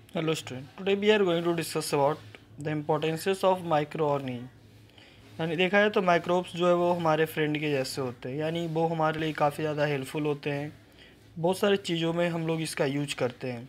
Hello student. Today we are going to discuss about the importances of microorganism. यानी देखा जाए तो microbes जो है वो हमारे फ्रेंड के जैसे होते हैं, यानी वो हमारे लिए काफ़ी ज़्यादा हेल्पफुल होते हैं। बहुत सारी चीज़ों में हम लोग इसका यूज करते हैं।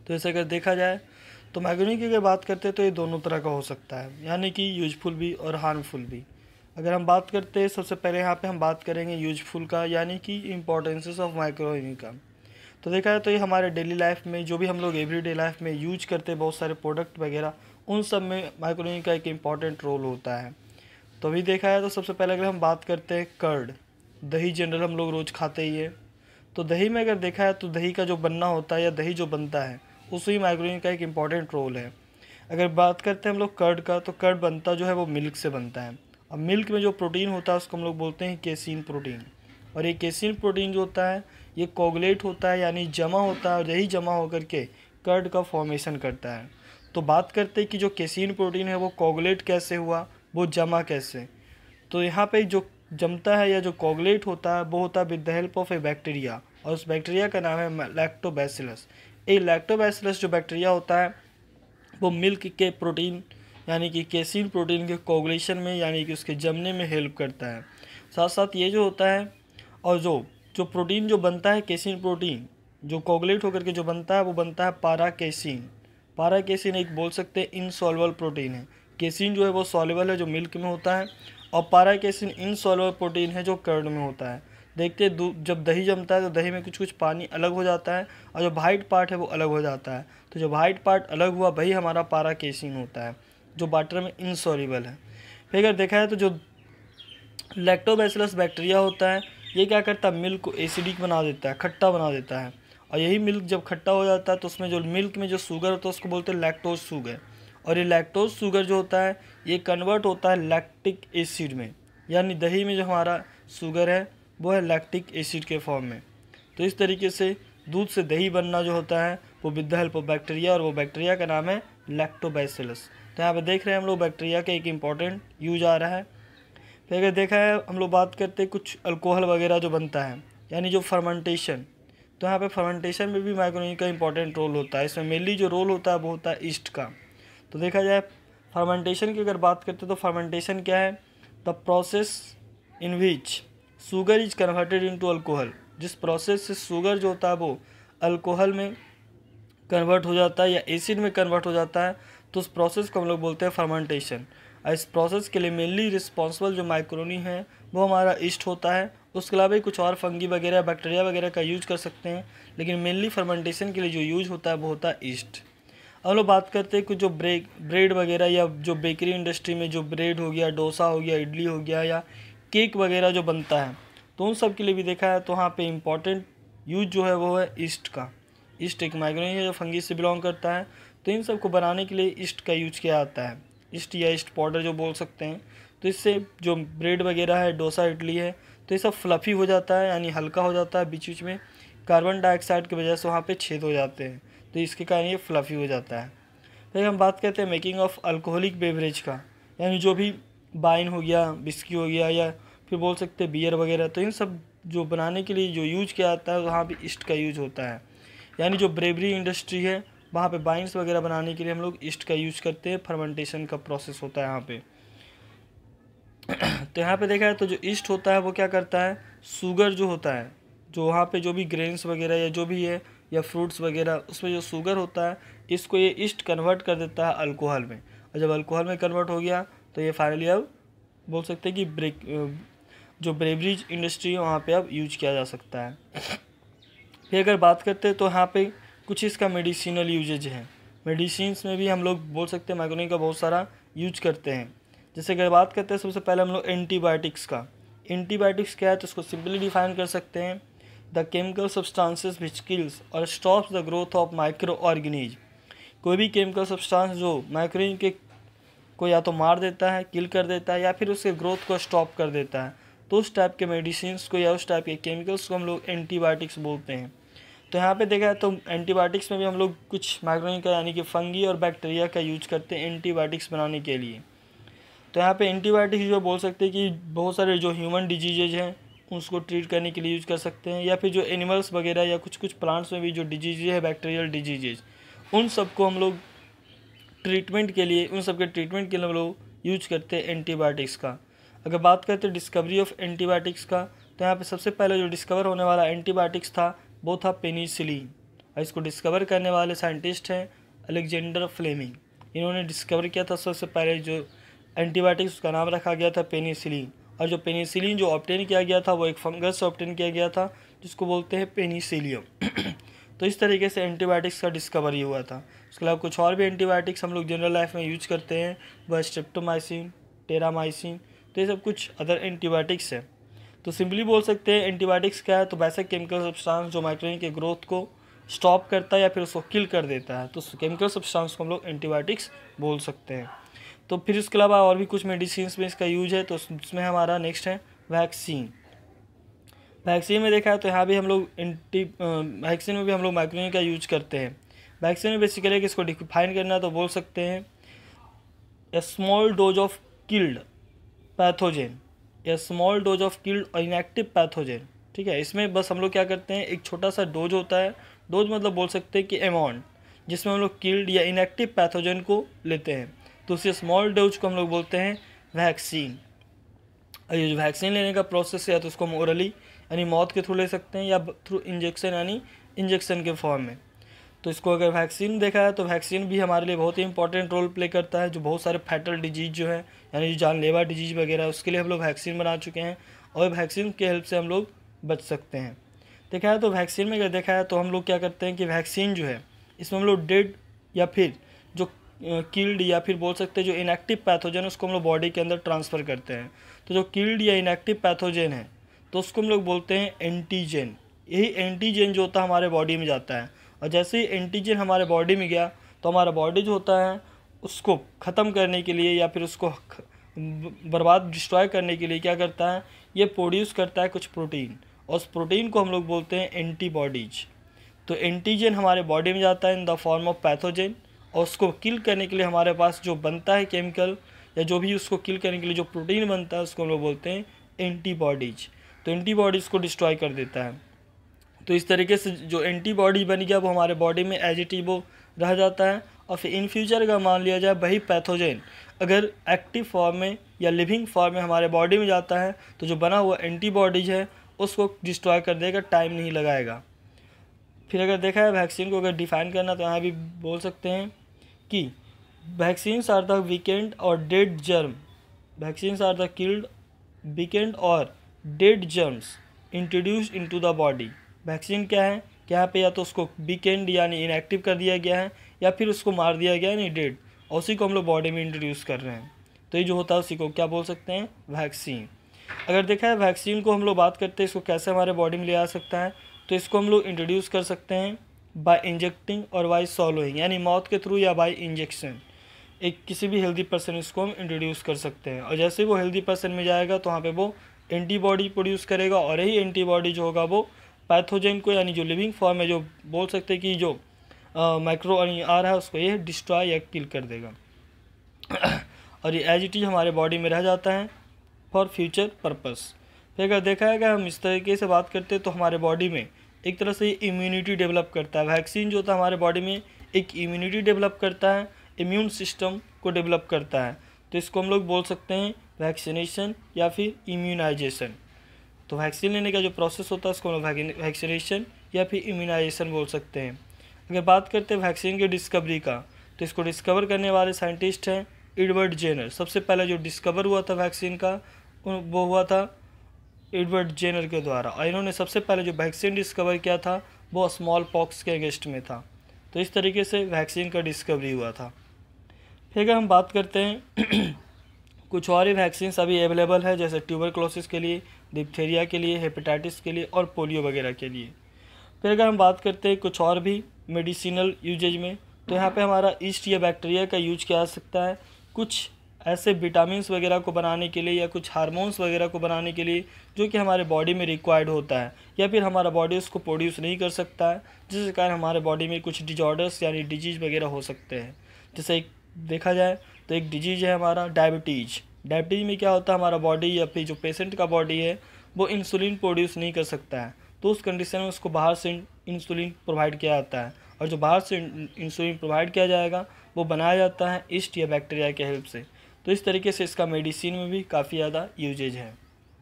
तो ऐसे अगर देखा जाए तो माइक्रोऑर्गेनिज्म की अगर बात करते हैं तो ये दोनों तरह का हो सकता है, यानी कि यूजफुल भी और हार्मफुल भी। अगर हम बात करते हैं सबसे पहले यहाँ पे हम बात करेंगे यूजफुल का, यानी कि इम्पोर्टेंसेस ऑफ माइक्रोऑर्गेनिज्म का। तो देखा है तो ये हमारे डेली लाइफ में जो भी हम लोग एवरीडे लाइफ में यूज करते हैं बहुत सारे प्रोडक्ट वगैरह, उन सब में माइक्रोऑर्गेनिज्म का एक इम्पॉर्टेंट रोल होता है। तो अभी देखा है तो सबसे पहले अगर हम बात करते हैं कर्ड, दही जनरल हम लोग रोज़ खाते ही है। तो दही में अगर देखा है तो दही का जो बनना होता है या दही जो बनता है उसमें माइक्रोऑर्गेनिज्म का एक इम्पॉर्टेंट रोल है। अगर बात करते हैं हम लोग कर्ड का, तो कर्ड बनता जो है वो मिल्क से बनता है। अब मिल्क में जो प्रोटीन होता है उसको हम लोग बोलते हैं केसीन प्रोटीन। और ये केसीन प्रोटीन जो होता है ये कोगुलेट होता है, यानी जमा होता है, और यही जमा होकर के कर्ड का फॉर्मेशन करता है। तो बात करते हैं कि जो केसीन प्रोटीन है वो कोगुलेट कैसे हुआ, वो जमा कैसे। तो यहाँ पे जो जमता है या जो कोगुलेट होता है वो होता है with the help of A bacteria, और उस बैक्टीरिया का नाम है लैक्टोबैसिलस। ये लैक्टोबैसिलस जो बैक्टीरिया होता है वो मिल्क के प्रोटीन यानी कि केसीन प्रोटीन के कोगुलेशन में यानी कि उसके जमने में हेल्प करता है। साथ साथ ये जो होता है, और जो जो प्रोटीन जो बनता है केसीन प्रोटीन जो कोगुलेट होकर के जो बनता है वो बनता है पाराकेसीन। पाराकेसीन एक बोल सकते हैं इनसॉल्युबल प्रोटीन है। केसीन जो है वो सॉल्युबल है जो मिल्क में होता है, और पाराकेसीन इनसॉल्युबल प्रोटीन है जो कर्ड में होता है। देखते जब दही जमता है तो दही में कुछ कुछ पानी अलग हो जाता है और जो वाइट पार्ट है वो अलग हो जाता है। तो जो वाइट पार्ट अलग हुआ वही हमारा पाराकेसीन होता है जो वाटर में इनसॉल्युबल है। फिर अगर देखा है तो जो लैक्टोबैसिलस बैक्टीरिया होता है ये क्या करता है, मिल्क को एसिडिक बना देता है, खट्टा बना देता है। और यही मिल्क जब खट्टा हो जाता है तो उसमें जो मिल्क में जो शुगर होता है उसको बोलते हैं लैक्टोज शुगर। और ये लैक्टोज शुगर जो होता है ये कन्वर्ट होता है लैक्टिक एसिड में, यानी दही में जो हमारा शुगर है वो है लैक्टिक एसिड के फॉर्म में। तो इस तरीके से दूध से दही बनना जो होता है वो with the help of bacteria, और वो बैक्टीरिया का नाम है लैक्टोबैसिलस। तो यहाँ पे देख रहे हैं हम लोग बैक्टीरिया का एक इम्पॉर्टेंट यूज आ रहा है। फिर अगर देखा है हम लोग बात करते हैं कुछ अल्कोहल वगैरह जो बनता है, यानी जो फर्मेंटेशन। तो यहाँ पे फर्मेंटेशन में भी माइक्रोऑर्गेनिज्म का इंपॉर्टेंट रोल होता है। इसमें मेनली जो रोल होता है वो होता है ईस्ट का। तो देखा जाए फर्मेंटेशन की अगर बात करते हैं तो फर्मेंटेशन क्या है, the process in which sugar is converted into alcohol. जिस प्रोसेस से शुगर जो होता है वो अल्कोहल में कन्वर्ट हो जाता है या एसिड में कन्वर्ट हो जाता है, तो उस प्रोसेस को हम लोग बोलते हैं फर्मेंटेशन। और इस प्रोसेस के लिए मेनली रिस्पॉन्सिबल जो माइक्रोनी है वो हमारा ईस्ट होता है। उसके अलावा भी कुछ और फंगी वगैरह बैक्टीरिया वगैरह का यूज कर सकते हैं, लेकिन मेनली फर्मेंटेशन के लिए जो यूज होता है वो होता है ईस्ट। अब लोग बात करते हैं कुछ जो ब्रेड वगैरह या जो बेकरी इंडस्ट्री में जो ब्रेड हो गया, डोसा हो गया, इडली हो गया, या केक वगैरह जो बनता है, तो उन सब के लिए भी देखा है तो वहाँ पे इम्पॉर्टेंट यूज जो है वो है ईस्ट का। ईस्ट एक माइक्रोनी है जो फंगी से बिलोंग करता है। तो इन सब को बनाने के लिए ईस्ट का यूज किया जाता है, ईस्ट या ईस्ट पाउडर जो बोल सकते हैं। तो इससे जो ब्रेड वगैरह है, डोसा इडली है, तो ये सब फ्लफ़ी हो जाता है, यानी हल्का हो जाता है। बीच बीच में कार्बन डाइऑक्साइड की वजह से वहाँ पे छेद हो जाते हैं, तो इसके कारण ये फ्लफ़ी हो जाता है। फिर हम बात करते हैं मेकिंग ऑफ अल्कोहलिक बेवरेज का, यानी जो भी वाइन हो गया, विस्की हो गया, या फिर बोल सकते हैं बियर वगैरह। तो इन सब जो बनाने के लिए जो यूज किया जाता है वहाँ भी ईस्ट का यूज होता है। यानी जो ब्रेवरी इंडस्ट्री है वहाँ पे वाइन्स वगैरह बनाने के लिए हम लोग ईस्ट का यूज करते हैं। फर्मेंटेशन का प्रोसेस होता है यहाँ पे। तो यहाँ पे देखा है तो जो ईस्ट होता है वो क्या करता है, शुगर जो होता है, जो वहाँ पे जो भी ग्रेन्स वगैरह या जो भी है या फ्रूट्स वगैरह उसमें जो शुगर होता है इसको ये ईस्ट कन्वर्ट कर देता है अल्कोहल में। और जब अल्कोहल में कन्वर्ट हो गया तो ये फाइनली अब बोल सकते हैं कि जो ब्रेवरीज इंडस्ट्री है वहाँ पे अब यूज किया जा सकता है। फिर अगर बात करते हैं तो यहाँ पे कुछ इसका मेडिसिनल यूजेज है। मेडिसिन्स में भी हम लोग बोल सकते हैं माइक्रोनी का बहुत सारा यूज करते हैं। जैसे अगर बात करते हैं सबसे पहले हम लोग एंटीबायोटिक्स का। एंटीबायोटिक्स क्या है तो उसको सिंपली डिफाइन कर सकते हैं, the chemical substances which kills or stops the growth of microorganism. कोई भी केमिकल सब्सटेंस जो माइक्रोनी के को या तो मार देता है, किल कर देता है, या फिर उसके ग्रोथ को स्टॉप कर देता है, तो उस टाइप के मेडिसिन को या उस टाइप के केमिकल्स को हम लोग एंटीबायोटिक्स बोलते हैं। तो यहाँ पे देखा है तो एंटीबायोटिक्स में भी हम लोग कुछ माइक्रोनी का यानी कि फंगी और बैक्टीरिया का यूज करते हैं एंटीबायोटिक्स बनाने के लिए। तो यहाँ पे एंटीबायोटिक्स जो बोल सकते हैं कि बहुत सारे जो ह्यूमन डिजीजेज हैं उसको ट्रीट करने के लिए यूज कर सकते हैं, या फिर जो एनिमल्स वगैरह या कुछ कुछ प्लांट्स में भी जो डिजीजेज है बैक्टीरियल डिजीजेज उन सबको हम लोग ट्रीटमेंट के लिए, उन सब के ट्रीटमेंट के लिए हम लोग यूज करते हैं एंटीबायोटिक्स का। अगर बात करते हैं डिस्कवरी ऑफ एंटीबायोटिक्स का, तो यहाँ पे सबसे पहले जो डिस्कवर होने वाला एंटीबायोटिक्स था वो था पेनिसिलिन, और इसको डिस्कवर करने वाले साइंटिस्ट हैं अलेक्जेंडर फ्लेमिंग। इन्होंने डिस्कवर किया था सबसे पहले जो एंटीबायोटिक्स, उसका नाम रखा गया था पेनिसिलिन। और जो पेनिसिलिन जो ऑब्टेन किया गया था वो एक फंगस से ऑब्टेन किया गया था जिसको बोलते हैं पेनिसिलियम। तो इस तरीके से एंटीबायोटिक्स का डिस्कवरी हुआ था। उसके अलावा कुछ और भी एंटीबायोटिक्स हम लोग जनरल लाइफ में यूज करते हैं, वह स्ट्रेप्टोमाइसिन, टेरामाइसिन, तो ये सब कुछ अदर एंटीबायोटिक्स है। तो सिंपली बोल सकते हैं एंटीबायोटिक्स क्या है, तो वैसा केमिकल सब्सटेंस जो माइक्रोन के ग्रोथ को स्टॉप करता है या फिर उसको किल कर देता है, तो केमिकल सब्सटेंस को हम लोग एंटीबायोटिक्स बोल सकते हैं। तो फिर इसके अलावा और भी कुछ मेडिसिन में इसका यूज है, तो उसमें हमारा नेक्स्ट है वैक्सीन। वैक्सीन में देखा है तो यहाँ भी हम लोग वैक्सीन में भी हम लोग माइक्रोन का यूज करते हैं। वैक्सीन में बेसिकली इसको डिफाइन करना तो बोल सकते हैं a small dose of killed pathogen, या small dose of killed or inactive pathogen. ठीक है, इसमें बस हम लोग क्या करते हैं, एक छोटा सा डोज होता है, डोज मतलब बोल सकते हैं कि अमाउंट, जिसमें हम लोग किल्ड या इनएक्टिव पैथोजेन को लेते हैं, तो उसी स्मॉल डोज को हम लोग बोलते हैं वैक्सीन। और ये जो वैक्सीन लेने का प्रोसेस है तो उसको हम ओरली यानी मौत के थ्रू ले सकते हैं, या थ्रू इंजेक्शन यानी इंजेक्शन के फॉर्म में। तो इसको अगर वैक्सीन देखा है तो वैक्सीन भी हमारे लिए बहुत ही इंपॉर्टेंट रोल प्ले करता है। जो बहुत सारे फैटल डिजीज जो है यानी जो जानलेवा डिजीज वगैरह, उसके लिए हम लोग वैक्सीन बना चुके हैं, और वैक्सीन के हेल्प से हम लोग बच सकते हैं। देखा है तो वैक्सीन में अगर देखा है तो हम लोग क्या करते हैं कि वैक्सीन जो है इसमें हम लोग डेड या फिर जो किल्ड या फिर बोल सकते हैं जो इनएक्टिव पैथोजन उसको हम लोग बॉडी के अंदर ट्रांसफ़र करते हैं। तो जो किल्ड या इनएक्टिव पैथोजन है तो उसको हम लोग बोलते हैं एंटीजन। यही एंटीजन जो होता है हमारे बॉडी में जाता है, और जैसे ही एंटीजन हमारे बॉडी में गया तो हमारा बॉडी जो होता है उसको ख़त्म करने के लिए या फिर उसको बर्बाद डिस्ट्रॉय करने के लिए क्या करता है, ये प्रोड्यूस करता है कुछ प्रोटीन, और उस प्रोटीन को हम लोग बोलते हैं एंटीबॉडीज। तो एंटीजन हमारे बॉडी में जाता है in the form of pathogen, और उसको किल करने के लिए हमारे पास जो बनता है केमिकल या जो भी उसको किल करने के लिए जो प्रोटीन बनता है उसको हम लोग बोलते हैं एंटीबॉडीज। तो एंटीबॉडीज़ को डिस्ट्रॉय कर देता है। तो इस तरीके से जो एंटीबॉडी बन गया वो हमारे बॉडी में एज इट इज वो रह जाता है, और फिर इन फ्यूचर अगर मान लिया जाए वही पैथोजन अगर एक्टिव फॉर्म में या लिविंग फॉर्म में हमारे बॉडी में जाता है तो जो बना हुआ एंटीबॉडीज है उसको डिस्ट्रॉय कर देगा, टाइम नहीं लगाएगा। फिर अगर देखा है वैक्सीन को अगर डिफाइन करना तो यहाँ भी बोल सकते हैं कि vaccines are the weakened or dead germ, vaccines are the killed weakened or dead germs introduced into the body. Vaccine क्या है कि यहाँ पे या तो उसको वीकेंड यानी इनएक्टिव कर दिया गया है या फिर उसको मार दिया गया है यानी डेड, और उसी को हम लोग बॉडी में इंट्रोड्यूस कर रहे हैं। तो ये जो होता है उसी को क्या बोल सकते हैं, वैक्सीन। अगर देखा है वैक्सीन को हम लोग बात करते हैं इसको कैसे हमारे बॉडी में ले आ सकता है, तो इसको हम लोग इंट्रोड्यूस कर सकते हैं बाय इंजेक्टिंग और बाय सॉलोइंग यानी मौत के थ्रू या बाय इंजेक्शन। एक किसी भी हेल्दी पर्सन इसको हम इंट्रोड्यूस कर सकते हैं, और जैसे वो हेल्दी पर्सन में जाएगा तो वहाँ पे वो एंटीबॉडी प्रोड्यूस करेगा, और यही एंटीबॉडी जो होगा वो पैथोजन को यानी जो लिविंग फॉर्म है जो बोल सकते हैं कि जो माइक्रो आ रहा है उसको ये डिस्ट्रॉय या किल कर देगा, और ये एज इट इज हमारे बॉडी में रह जाता है फॉर फ्यूचर पर्पस। फिर अगर देखा है कि हम इस तरीके से बात करते हैं तो हमारे बॉडी में एक तरह से इम्यूनिटी डेवलप करता है। वैक्सीन जो होता है हमारे बॉडी में एक इम्यूनिटी डेवलप करता है, इम्यून सिस्टम को डेवलप करता है, तो इसको हम लोग बोल सकते हैं वैक्सीनेशन या फिर इम्यूनाइजेशन। तो वैक्सीन लेने का जो प्रोसेस होता है उसको हम लोग वैक्सीनेशन या फिर इम्यूनाइजेशन बोल सकते हैं। अगर बात करते हैं वैक्सीन की डिस्कवरी का, तो इसको डिस्कवर करने वाले साइंटिस्ट हैं एडवर्ड जेनर। सबसे पहले जो डिस्कवर हुआ था वैक्सीन का वो हुआ था एडवर्ड जेनर के द्वारा, और इन्होंने सबसे पहले जो वैक्सीन डिस्कवर किया था वो स्मॉल पॉक्स के अगेंस्ट में था। तो इस तरीके से वैक्सीन का डिस्कवरी हुआ था। फिर अगर हम बात करते हैं कुछ और ही वैक्सीन्स अभी अवेलेबल है, जैसे ट्यूबरक्लोसिस के लिए, डिप्थीरिया के लिए, हेपेटाइटिस के लिए और पोलियो वगैरह के लिए। फिर अगर हम बात करते हैं कुछ और भी मेडिसिनल यूजेज में, तो यहाँ पे हमारा ईस्ट या बैक्टीरिया का यूज किया जा सकता है कुछ ऐसे विटामिन्स वगैरह को बनाने के लिए या कुछ हार्मोन्स वगैरह को बनाने के लिए जो कि हमारे बॉडी में रिक्वायर्ड होता है, या फिर हमारा बॉडी उसको प्रोड्यूस नहीं कर सकता है, जिसके कारण हमारे बॉडी में कुछ डिजॉर्डर्स यानी डिजीज़ वगैरह हो सकते हैं। जैसे एक देखा जाए तो एक डिजीज़ है हमारा डायबिटीज़। डायबिटीज़ में क्या होता है, हमारा बॉडी या फिर जो पेशेंट का बॉडी है वो इंसुलिन प्रोड्यूस नहीं कर सकता है, तो उस कंडीशन में उसको बाहर से इंसुलिन प्रोवाइड किया जाता है, और जो बाहर से इंसुलिन प्रोवाइड किया जाएगा वो बनाया जाता है ईस्ट या बैक्टीरिया के हेल्प से। तो इस तरीके से इसका मेडिसिन में भी काफ़ी ज़्यादा यूजेज है।